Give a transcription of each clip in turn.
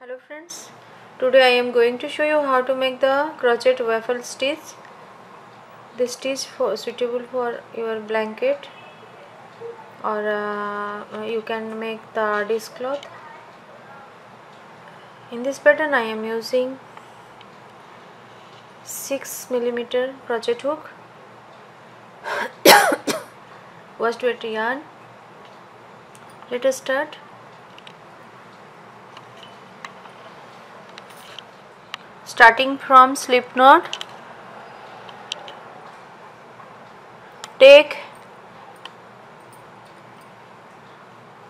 Hello friends, today I am going to show you how to make the crochet waffle stitch. This stitch suitable for your blanket, or you can make the dishcloth. In this pattern I am using 6mm crochet hook, worsted weight yarn. Let us start. Starting from slip knot, take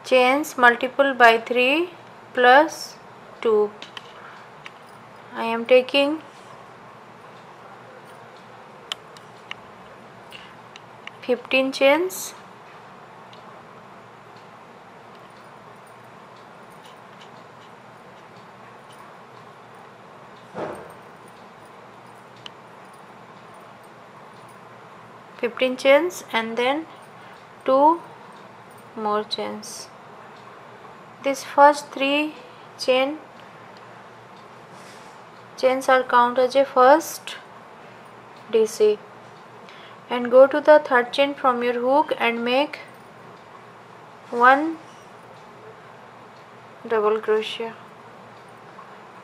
chains multiple by 3 plus 2. I am taking 15 chains. And then 2 more chains. This first 3 chains are counted as a first DC, and go to the third chain from your hook and make 1 double crochet.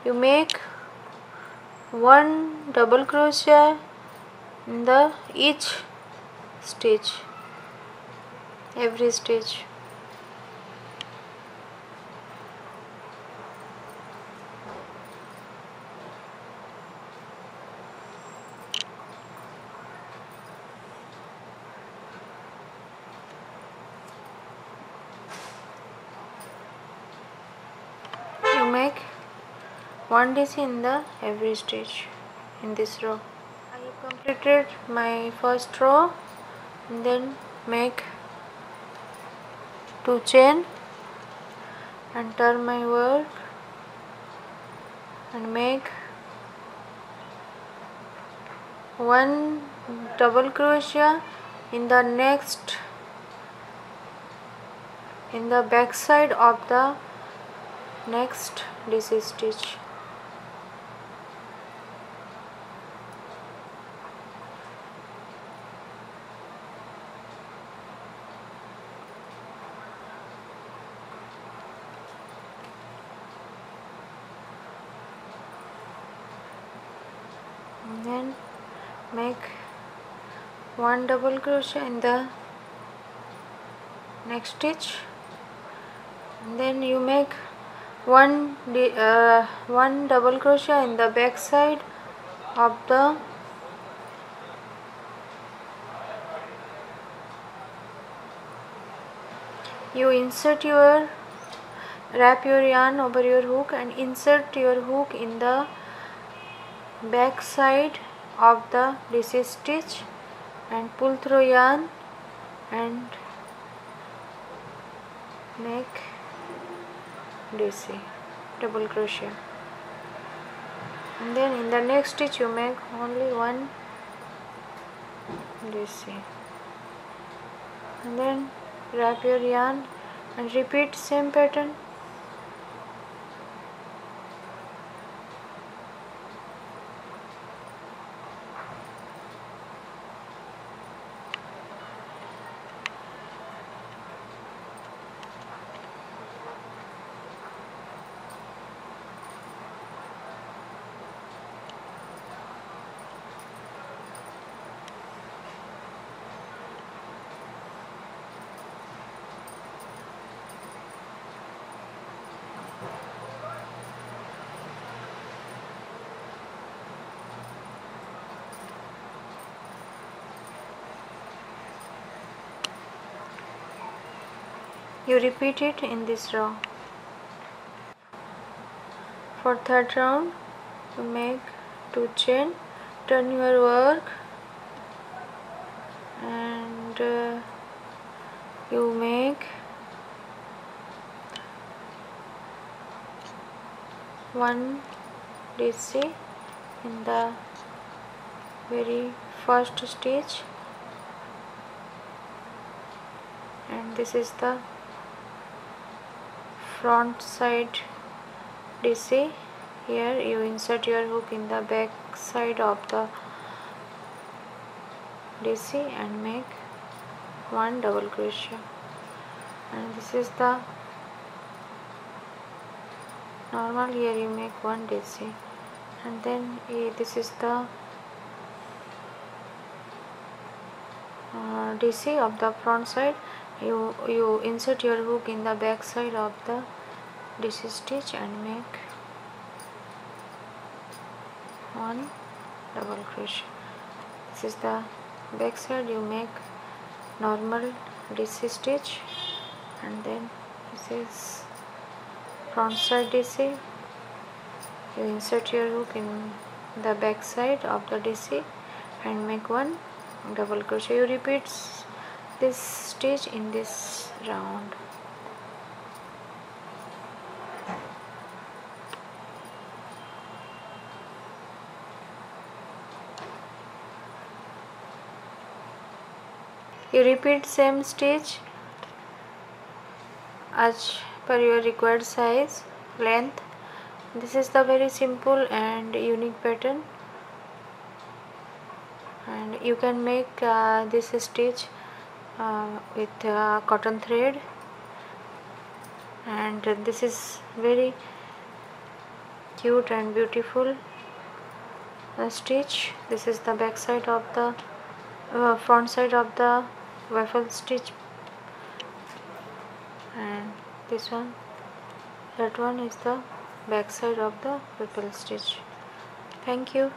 You make 1 double crochet in the each stitch, every stitch. You make 1 DC in the every stitch in this row. I have completed my first row, and then make 2 chain and turn my work and make 1 double crochet in the back side of the next DC stitch. And then make 1 double crochet in the next stitch, and then you make 1 double crochet in the back side of the wrap your yarn over your hook and insert your hook in the back side of the DC stitch and pull through yarn and make DC double crochet, and then in the next stitch you make only 1 DC, and then wrap your yarn and repeat same pattern. You repeat it in this row. For third round you make 2 chain, turn your work, and you make 1 DC in the very first stitch, and this is the front side DC. Here you insert your hook in the back side of the DC and make one double crochet, and this is the normal. Here you make one DC, and then this is the DC of the front side. You insert your hook in the back side of the DC stitch and make one double crochet. This is the back side. You make normal DC stitch, and then this is front side DC. You insert your hook in the back side of the DC and make one double crochet. You repeat this stitch in this round. You repeat same stitch as per your required size, length. This is the very simple and unique pattern, and you can make this stitch with cotton thread, and this is very cute and beautiful stitch. This is the back side of the front side of the waffle stitch, and that one is the back side of the waffle stitch. Thank you.